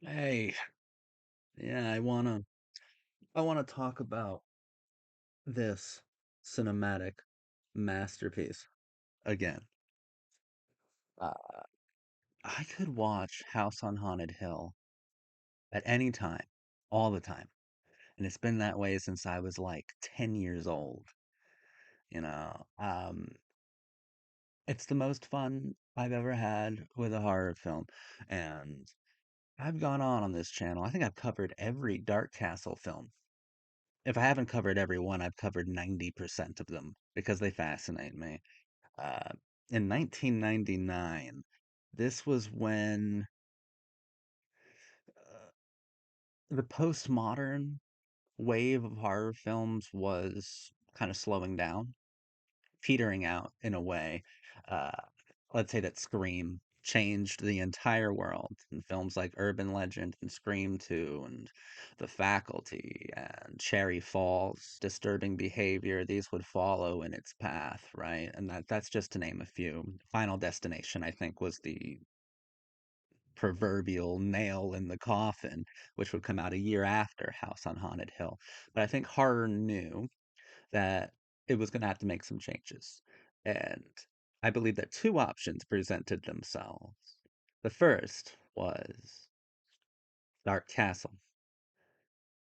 Hey, yeah, I wanna talk about this cinematic masterpiece again. Uh, I could watch House on Haunted Hill at any time, all the time, and it's been that way since I was like 10 years old, you know. It's the most fun I've ever had with a horror film, and I've gone on this channel. I think I've covered every Dark Castle film. If I haven't covered every one, I've covered 90% of them because they fascinate me. Uh, in 1999, this was when the postmodern wave of horror films was kind of slowing down, petering out in a way. Uh, let's say that Scream changed the entire world, and films like Urban Legend and Scream 2 and The Faculty and Cherry Falls, Disturbing Behavior, these would follow in its path, right? And that's just to name a few. Final Destination, I think, was the proverbial nail in the coffin, which would come out a year after House on Haunted Hill. But I think horror knew that it was going to have to make some changes. And I believe that two options presented themselves. The first was Dark Castle.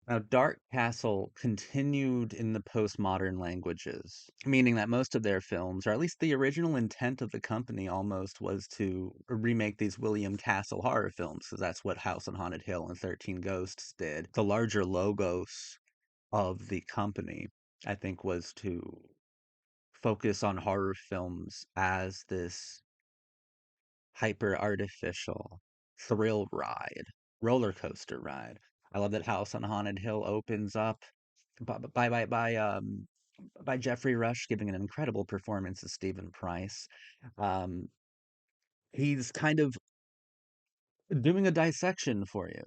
Now, Dark Castle continued in the postmodern languages, meaning that most of their films, or at least the original intent of the company almost, was to remake these William Castle horror films, because that's what House on Haunted Hill and 13 Ghosts did. The larger logos of the company, I think, was to focus on horror films as this hyper artificial thrill ride, roller coaster ride. I love that House on Haunted Hill opens up by Jeffrey Rush giving an incredible performance as Stephen Price. Um, he's kind of doing a dissection for you.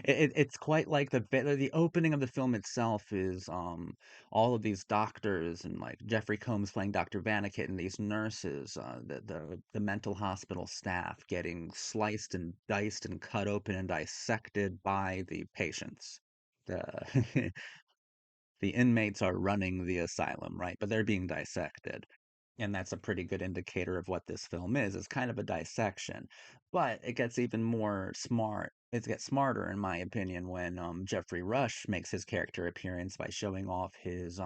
It's quite like the opening of the film itself is all of these doctors and like Jeffrey Combs playing Dr. Vaniket and these nurses, the mental hospital staff getting sliced and diced and cut open and dissected by the patients. The the inmates are running the asylum, right? But they're being dissected. And that's a pretty good indicator of what this film is. It's kind of a dissection. But it gets even more smart. It gets smarter, in my opinion, when Jeffrey Rush makes his character appearance by showing off his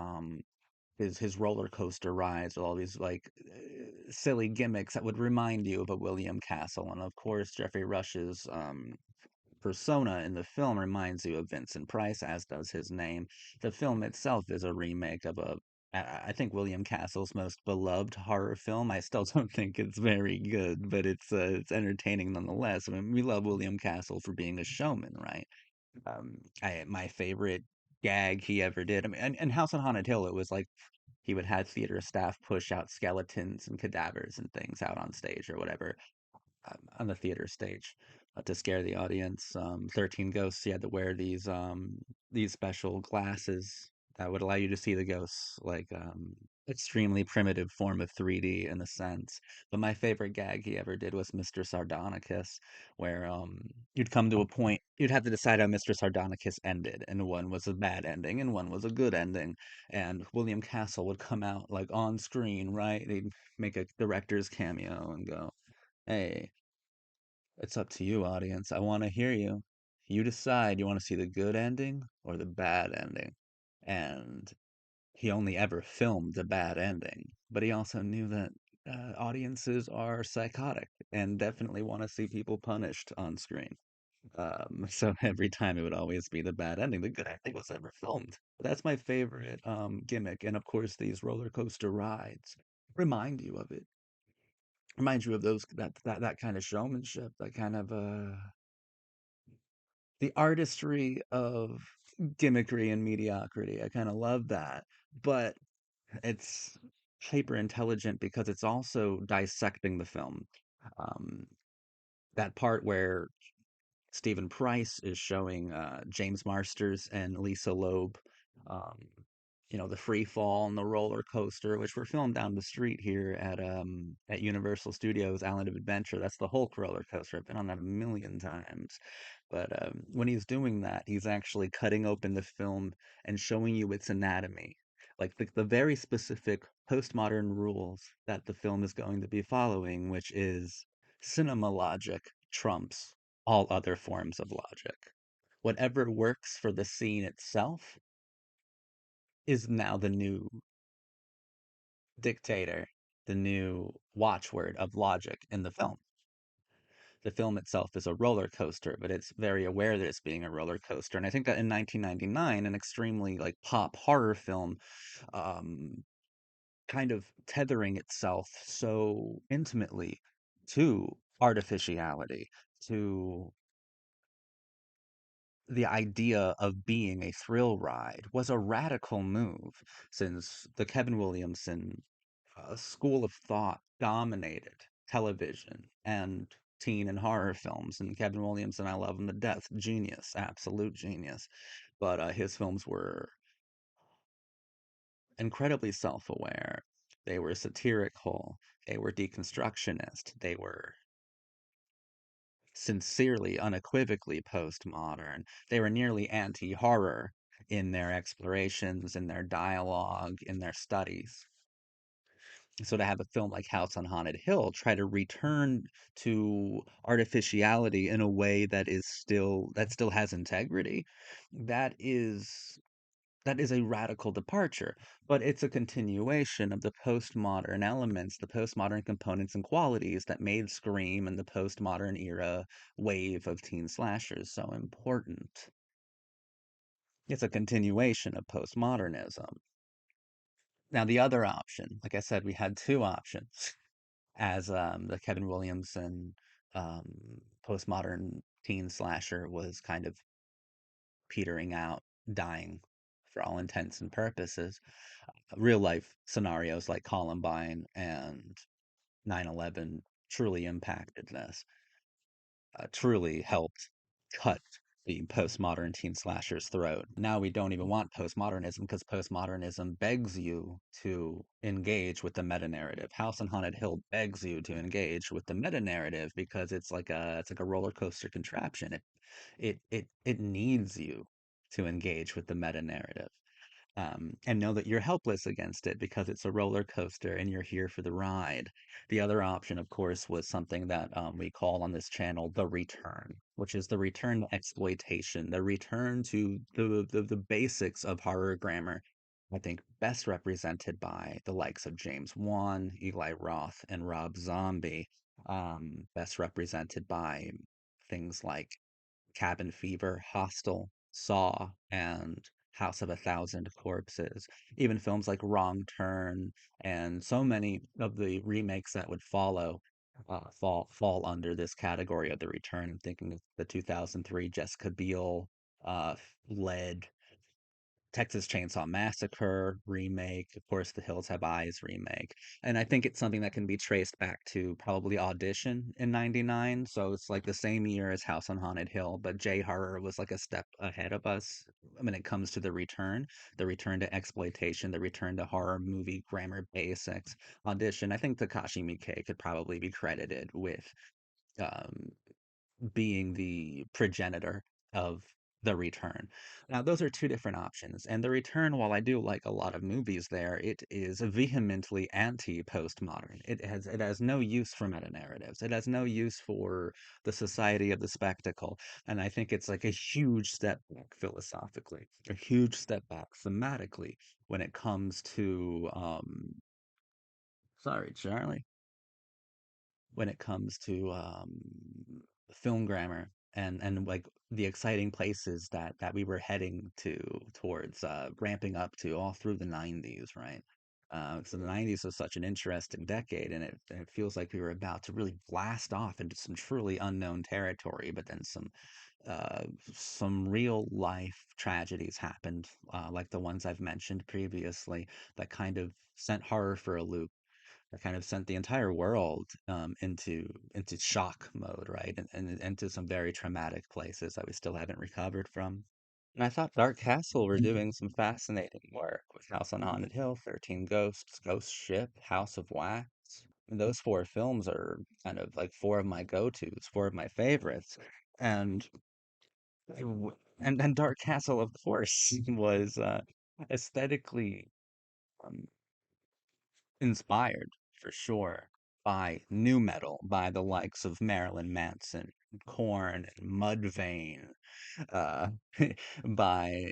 roller coaster rides with all these like silly gimmicks that would remind you of a William Castle. And of course, Jeffrey Rush's persona in the film reminds you of Vincent Price, as does his name. The film itself is a remake of I think William Castle's most beloved horror film. I still don't think it's very good, but it's entertaining nonetheless. I mean, we love William Castle for being a showman, right? My favorite gag he ever did. I mean, and House on Haunted Hill, it was like he would have theater staff push out skeletons and cadavers and things out on stage or whatever on the theater stage to scare the audience. 13 Ghosts, you had to wear these special glasses that would allow you to see the ghosts, like extremely primitive form of 3D in a sense. But my favorite gag he ever did was Mr. Sardonicus, where you'd come to a point you'd have to decide how Mr. Sardonicus ended, and one was a bad ending and one was a good ending. And William Castle would come out like on screen, right? He'd make a director's cameo and go, "Hey, it's up to you, audience. I want to hear you. You decide you want to see the good ending or the bad ending." And he only ever filmed the bad ending, but he also knew that audiences are psychotic and definitely want to see people punished on screen. So every time it would always be the bad ending. The good ending was never filmed. That's my favorite gimmick. And of course, these roller coaster rides remind you of it. Remind you of that kind of showmanship, that kind of the artistry of gimmickry and mediocrity. I kind of love that. But it's hyper intelligent because it's also dissecting the film. Um, that part where Stephen Price is showing James Marsters and Lisa Loeb. Um, the free fall and the roller coaster, which were filmed down the street here at Universal Studios Island of Adventure. That's the Hulk roller coaster. I've been on that a million times. But when he's doing that, he's actually cutting open the film and showing you its anatomy, like the very specific postmodern rules that the film is going to be following, which is cinema logic trumps all other forms of logic. Whatever works for the scene itself is now the new dictator, the new watchword of logic in the film. The film itself is a roller coaster, but it's very aware that it's being a roller coaster. And I think that in 1999, an extremely like pop horror film, um, kind of tethering itself so intimately to artificiality, to the idea of being a thrill ride was a radical move since the Kevin Williamson school of thought dominated television and teen and horror films. And Kevin Williamson, I love him to death. Genius, absolute genius. But his films were incredibly self aware. They were satirical. They were deconstructionist. They were sincerely, unequivocally postmodern. They were nearly anti horror in their explorations, in their dialogue, in their studies. So to have a film like House on Haunted Hill try to return to artificiality in a way that still has integrity, that is that is a radical departure, but it's a continuation of the postmodern elements, the postmodern components and qualities that made Scream and the postmodern era wave of teen slashers so important. It's a continuation of postmodernism. Now, the other option, like I said, we had two options as the Kevin Williamson postmodern teen slasher was kind of petering out, dying for all intents and purposes. Real life scenarios like Columbine and 9/11 truly impacted this, truly helped cut the postmodern teen slasher's throat. Now we don't even want postmodernism because postmodernism begs you to engage with the meta narrative. House on Haunted Hill begs you to engage with the meta narrative because it's like a roller coaster contraption. It needs you to engage with the meta narrative, and know that you're helpless against it because it's a roller coaster and you're here for the ride. The other option, of course, was something that we call on this channel the return, which is the return to exploitation, the return to the basics of horror grammar. I think best represented by the likes of James Wan, Eli Roth, and Rob Zombie. Best represented by things like Cabin Fever, Hostel, Saw, and House of a Thousand Corpses. Even films like Wrong Turn and so many of the remakes that would follow fall under this category of the return. I'm thinking of the 2003 Jessica Biel led Texas Chainsaw Massacre remake, of course, The Hills Have Eyes remake. And I think it's something that can be traced back to probably Audition in 99. So it's like the same year as House on Haunted Hill, but J horror was like a step ahead of us when it comes to the return to exploitation, the return to horror movie grammar basics. Audition, I think Takashi Miike could probably be credited with um, being the progenitor of the return. Now, those are two different options. And the return, while I do like a lot of movies there, it is vehemently anti-postmodern. It has no use for meta narratives. It has no use for the society of the spectacle. And I think it's like a huge step back philosophically, a huge step back thematically when it comes to sorry, Charlie, when it comes to film grammar and like the exciting places that we were heading towards ramping up to all through the 90s, right? So the 90s was such an interesting decade, and it feels like we were about to really blast off into some truly unknown territory, but then uh, some real life tragedies happened, like the ones I've mentioned previously, that kind of sent horror for a loop, that kind of sent the entire world into shock mode, right? And into some very traumatic places that we still haven't recovered from. And I thought Dark Castle were doing some fascinating work with House on Haunted Hill, 13 Ghosts, Ghost Ship, House of Wax. And those four films are kind of like four of my go-tos, four of my favorites. And and Dark Castle, of course, was aesthetically um, inspired for sure by new metal, by the likes of Marilyn Manson, Korn, and Mudvayne, uh, by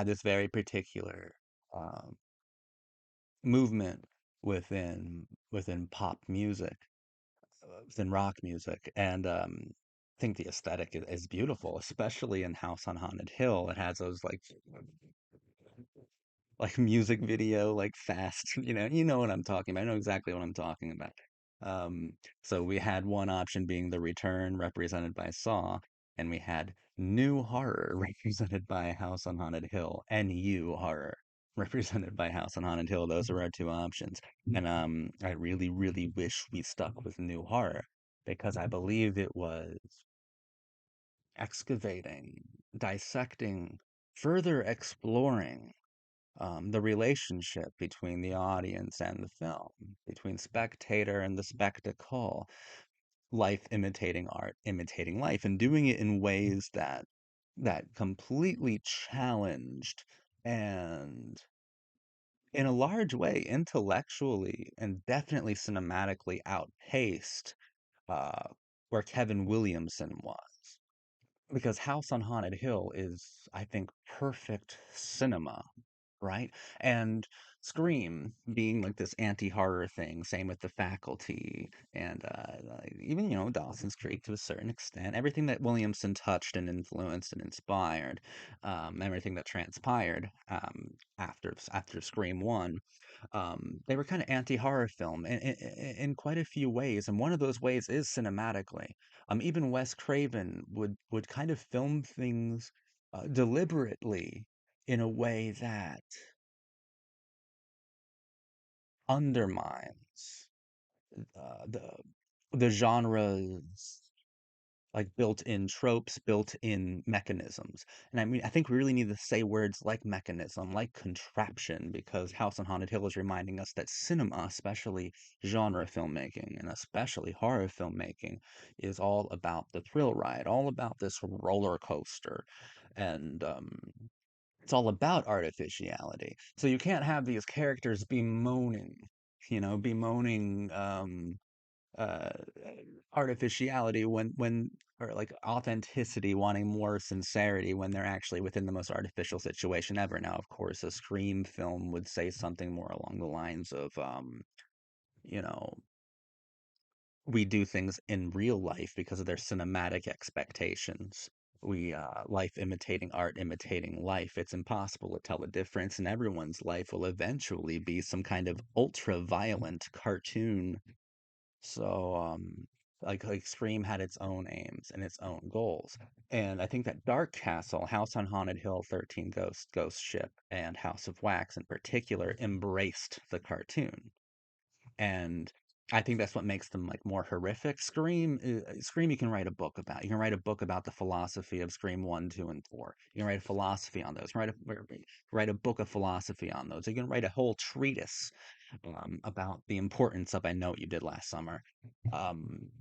this very particular um, movement within pop music, within rock music, and I think the aesthetic is beautiful, especially in House on Haunted Hill. It has those like music video, like fast, you know what I'm talking about. I know exactly what I'm talking about. Um, so we had one option being The Return, represented by Saw, and we had New Horror, represented by House on Haunted Hill, NU Horror, represented by House on Haunted Hill. Those are our two options. And I really, really wish we stuck with New Horror because I believe it was excavating, dissecting, further exploring the relationship between the audience and the film, between spectator and the spectacle, life imitating art, imitating life, and doing it in ways that completely challenged and in a large way intellectually and definitely cinematically outpaced uh, where Kevin Williamson was. Because House on Haunted Hill is, I think, perfect cinema, right? And Scream being like this anti-horror thing, same with The Faculty, and like, even Dawson's Creek to a certain extent. Everything that Williamson touched and influenced and inspired, everything that transpired after Scream One, they were kind of anti-horror film in quite a few ways, and one of those ways is cinematically. Even Wes Craven would kind of film things deliberately in a way that undermines the genre's like built-in tropes, built-in mechanisms. And I mean, I think we really need to say words like mechanism, like contraption, because House on Haunted Hill is reminding us that cinema, especially genre filmmaking and especially horror filmmaking, is all about the thrill ride, all about this roller coaster. And it's all about artificiality. So you can't have these characters bemoaning uh, artificiality when or like authenticity, wanting more sincerity when they're actually within the most artificial situation ever. Now, of course, a Scream film would say something more along the lines of, you know, we do things in real life because of their cinematic expectations. We life imitating art, imitating life. It's impossible to tell the difference, and everyone's life will eventually be some kind of ultra violent cartoon. So, like Scream had its own aims and its own goals. And I think that Dark Castle, House on Haunted Hill, 13 Ghosts, Ghost Ship, and House of Wax in particular embraced the cartoon. And I think that's what makes them like more horrific. Scream, you can write a book about. You can write a book about the philosophy of Scream 1, 2, and 4. You can write a philosophy on those. Write a book of philosophy on those. You can write a whole treatise about the importance of I Know What You Did Last Summer. Um,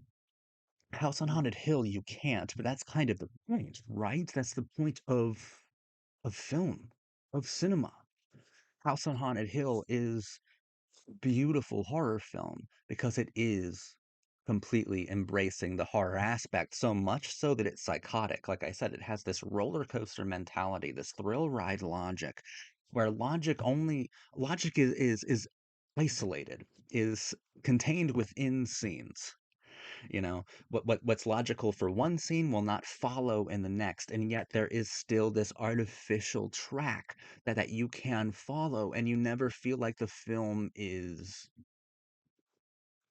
House on Haunted Hill, you can't, but that's kind of the point, right? That's the point of film, of cinema. House on Haunted Hill is beautiful horror film because it is completely embracing the horror aspect so much so that it's psychotic. Like I said, it has this roller coaster mentality, this thrill ride logic, where logic is isolated, is contained within scenes. What's logical for one scene will not follow in the next, and yet there is still this artificial track that you can follow, and you never feel like the film is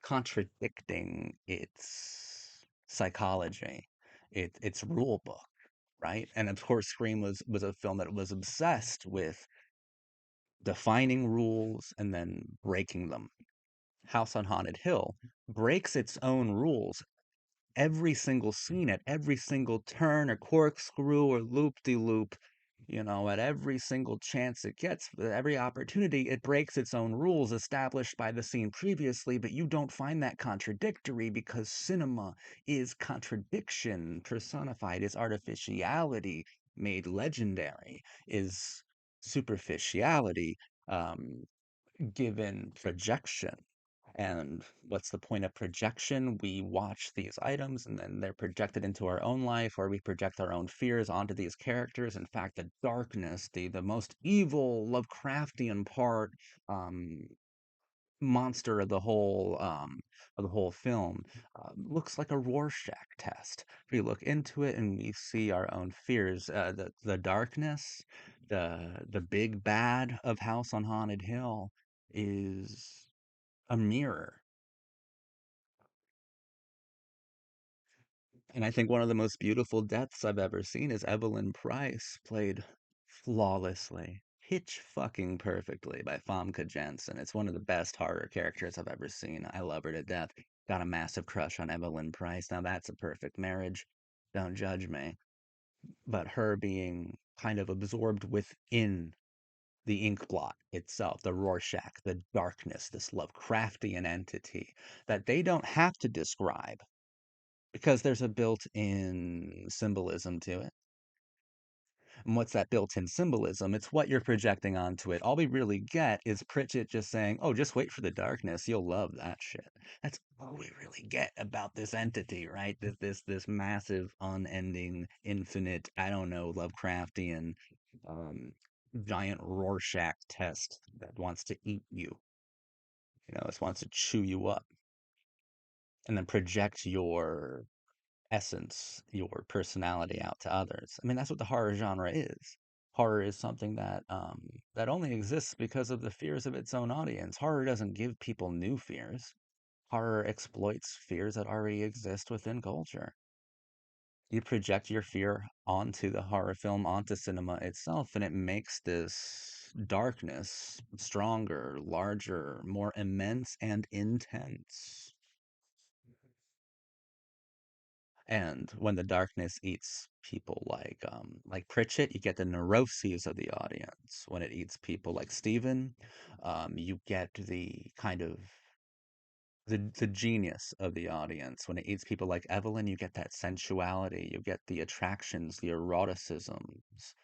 contradicting its psychology, its rule book, right? And of course, Scream was a film that was obsessed with defining rules and then breaking them. House on Haunted Hill breaks its own rules every single scene, at every single turn or corkscrew or loop-de-loop. At every single chance it gets, every opportunity, it breaks its own rules established by the scene previously, but you don't find that contradictory because cinema is contradiction personified, is artificiality made legendary, is superficiality um, given projection. And what's the point of projection? We watch these items and then they're projected into our own life, or we project our own fears onto these characters. In fact, the darkness, the most evil Lovecraftian part, um, monster of the whole film, looks like a Rorschach test. We look into it and we see our own fears. The darkness, the big bad of House on Haunted Hill is a mirror. And I think one of the most beautiful deaths I've ever seen is Evelyn Price, played flawlessly, pitch fucking perfectly by Famke Janssen. It's one of the best horror characters I've ever seen. I love her to death. Got a massive crush on Evelyn Price. Now that's a perfect marriage. Don't judge me. But her being kind of absorbed within the ink blot itself, the Rorschach, the darkness, this Lovecraftian entity that they don't have to describe because there's a built-in symbolism to it. And what's that built-in symbolism? It's what you're projecting onto it. All we really get is Pritchett just saying, "Oh, just wait for the darkness. You'll love that shit." That's all we really get about this entity, right? This massive, unending, infinite, I don't know, Lovecraftian, um, giant Rorschach test that wants to eat you. It wants to chew you up and then project your essence, your personality out to others. I mean, that's what the horror genre is. Horror is something that only exists because of the fears of its own audience. Horror doesn't give people new fears. Horror exploits fears that already exist within culture. You project your fear onto the horror film, onto cinema itself, and it makes this darkness stronger, larger, more immense, and intense. And when the darkness eats people like Pritchett, you get the neuroses of the audience. When it eats people like Stephen, you get the kind of the genius of the audience. When it eats people like Evelyn, you get that sensuality, you get the attractions, the eroticisms.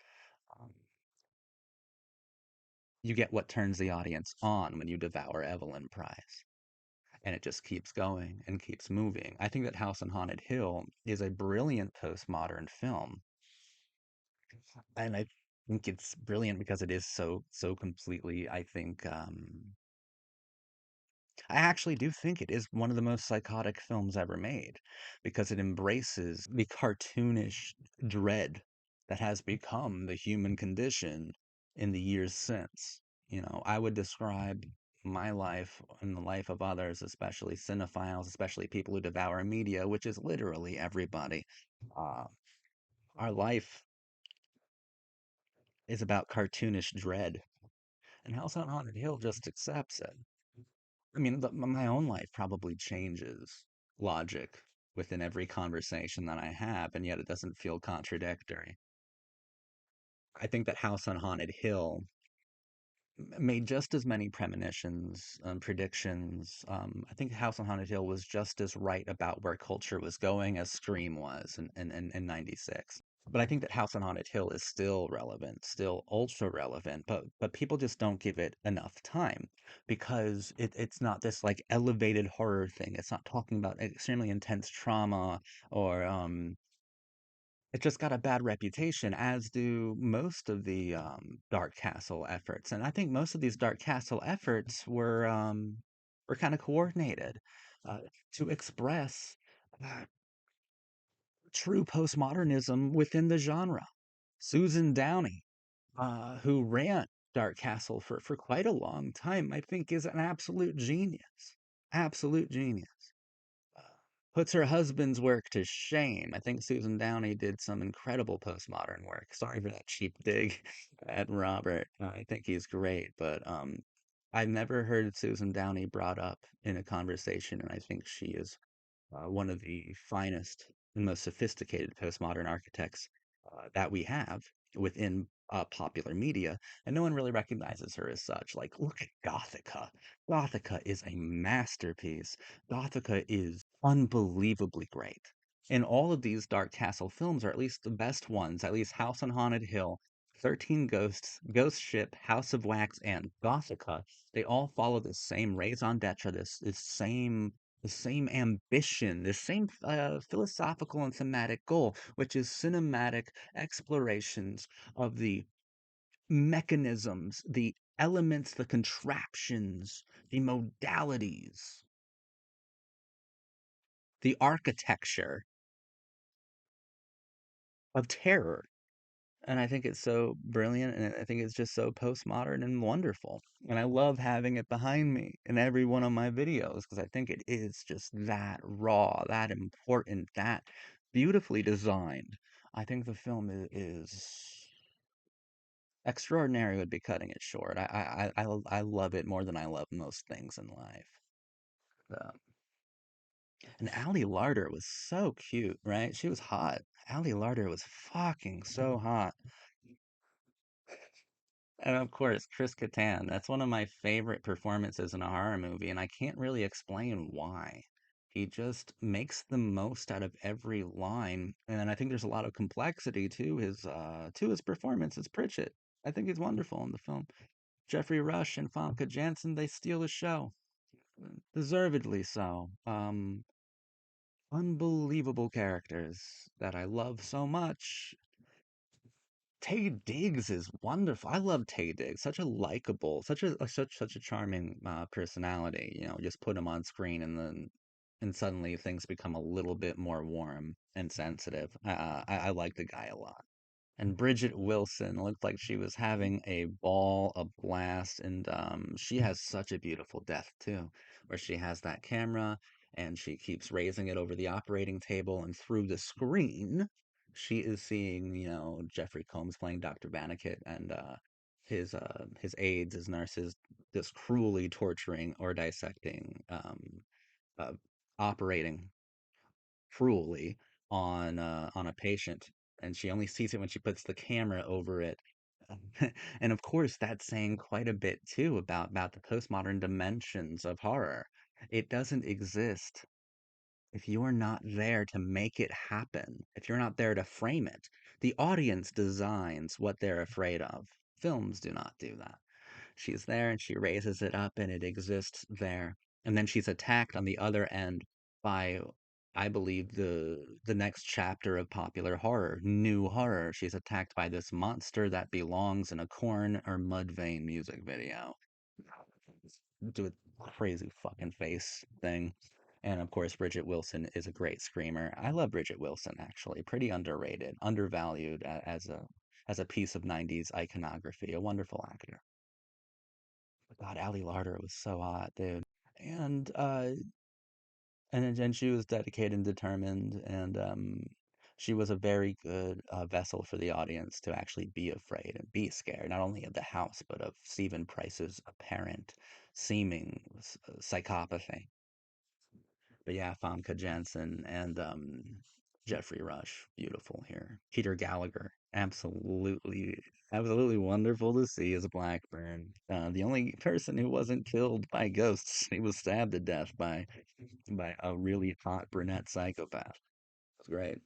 Um, you get what turns the audience on when you devour Evelyn Price. And it just keeps going and keeps moving. I think that House on Haunted Hill is a brilliant postmodern film, and I think it's brilliant because it is so completely, I think, I actually do think it is one of the most psychotic films ever made because it embraces the cartoonish dread that has become the human condition in the years since. I would describe my life and the life of others, especially cinephiles, especially people who devour media, which is literally everybody. Uh, our life is about cartoonish dread, and House on Haunted Hill just accepts it. I mean, my own life probably changes logic within every conversation that I have, and yet it doesn't feel contradictory. I think that House on Haunted Hill made just as many premonitions, predictions. I think House on Haunted Hill was just as right about where culture was going as Scream was in 96. But I think that House on Haunted Hill is still relevant, still ultra relevant, but people just don't give it enough time because it's not this like elevated horror thing. It's not talking about extremely intense trauma or it just got a bad reputation, as do most of the Dark Castle efforts. And I think most of these Dark Castle efforts were kind of coordinated uh, to express uh, true postmodernism within the genre. Susan Downey, who ran Dark Castle for quite a long time, I think is an absolute genius. Absolute genius. Uh, Puts her husband's work to shame. I think Susan Downey did some incredible postmodern work. Sorry for that cheap dig at Robert. I think he's great, but I've never heard Susan Downey brought up in a conversation, and I think she is one of the finest and most sophisticated postmodern architects that we have within popular media, and no one really recognizes her as such. Like, look at Gothica. Gothica is a masterpiece. Gothica is unbelievably great. And all of these Dark Castle films, or at least the best ones, at least House on Haunted Hill, 13 Ghosts, Ghost Ship, House of Wax, and Gothica, they all follow the same raison d'etre, the same ambition, the same philosophical and thematic goal, which is cinematic explorations of the mechanisms, the elements, the contraptions, the modalities, the architecture of terror. And I think it's so brilliant, and I think it's just so postmodern and wonderful. And I love having it behind me in every one of my videos because I think it is just that raw, that important, that beautifully designed. I think the film is extraordinary would be cutting it short. I love it more than I love most things in life. Uh, and Ali Larter was so cute, right? She was hot. Ali Larter was fucking so hot. And of course, Chris Kattan. That's one of my favorite performances in a horror movie, and I can't really explain why. He just makes the most out of every line, and I think there's a lot of complexity to his performance as Pritchett. I think he's wonderful in the film. Jeffrey Rush and Famke Janssen, they steal the show, deservedly so. Unbelievable characters that I love so much. Tay Diggs is wonderful. I love Tay Diggs. Such a likable, such a charming personality. You know, just put him on screen and suddenly things become a little bit more warm and sensitive. I like the guy a lot. And Bridget Wilson looked like she was having a ball, a blast, and she has such a beautiful death too, where she has that camera and she keeps raising it over the operating table, and through the screen, she is seeing, you know, Jeffrey Combs playing Dr. Banniket and his aides, his nurses, just cruelly torturing or dissecting, uh, operating cruelly on a patient, and she only sees it when she puts the camera over it. And of course, that's saying quite a bit too about the postmodern dimensions of horror. It doesn't exist if you're not there to make it happen, if you're not there to frame it. The audience designs what they're afraid of. Films do not do that. She's there and she raises it up and it exists there. And then she's attacked on the other end by, I believe, the next chapter of popular horror, new horror. She's attacked by this monster that belongs in a corn or mud vein music video. Do a crazy fucking face thing. And of course, Bridget Wilson is a great screamer. I love Bridget Wilson actually. Pretty underrated, undervalued as a piece of 90s iconography. A wonderful actor. God, Ali Larter was so hot, dude. And and she was dedicated and determined, and she was a very good vessel for the audience to actually be afraid and be scared, not only of the house, but of Stephen Price's apparent seeming psychopathy. But yeah, Famke Janssen and Jeffrey Rush, beautiful here. Peter Gallagher, absolutely wonderful to see as Blackburn. The only person who wasn't killed by ghosts, he was stabbed to death by a really hot brunette psychopath. It's great.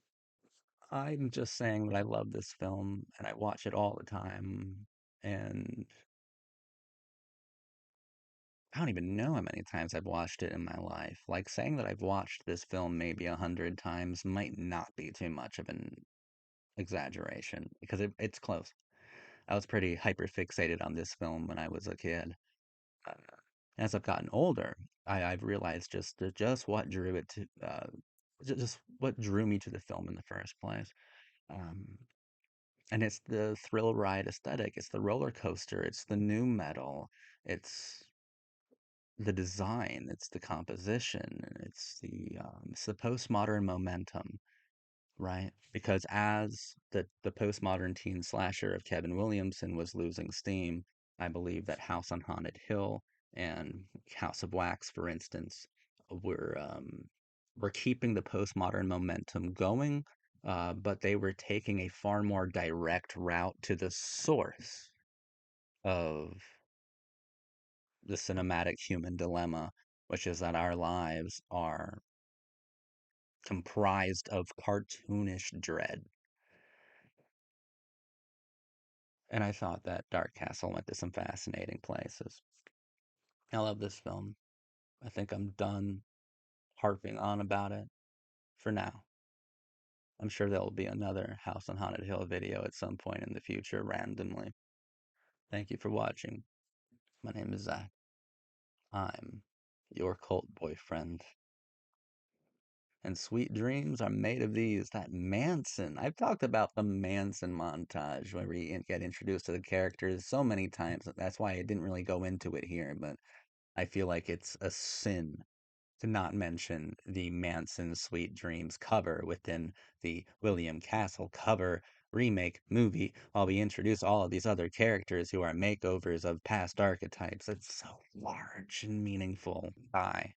I'm just saying that I love this film and I watch it all the time. And I don't even know how many times I've watched it in my life. Like saying that I've watched this film maybe 100 times might not be too much of an exaggeration because it's close. I was pretty hyper fixated on this film when I was a kid. Uh, as I've gotten older, I've realized just what drew it to just what drew me to the film in the first place. Um, and it's the thrill ride aesthetic. It's the roller coaster. It's the new metal. It's the design. It's the composition. It's the postmodern momentum, right? Because as the postmodern teen slasher of Kevin Williamson was losing steam, I believe that House on Haunted Hill and House of Wax, for instance, were keeping the postmodern momentum going, but they were taking a far more direct route to the source of the cinematic human dilemma, which is that our lives are comprised of cartoonish dread. And I thought that Dark Castle went to some fascinating places. I love this film. I think I'm done harping on about it for now. I'm sure there'll be another House on Haunted Hill video at some point in the future randomly. Thank you for watching. My name is Zach. I'm your cult boyfriend. And sweet dreams are made of these. That Manson. I've talked about the Manson montage where we get introduced to the characters so many times. That's why I didn't really go into it here, but I feel like it's a sin to not mention the Manson Sweet Dreams cover within the William Castle cover remake movie, while we introduce all of these other characters who are makeovers of past archetypes. It's so large and meaningful. Bye.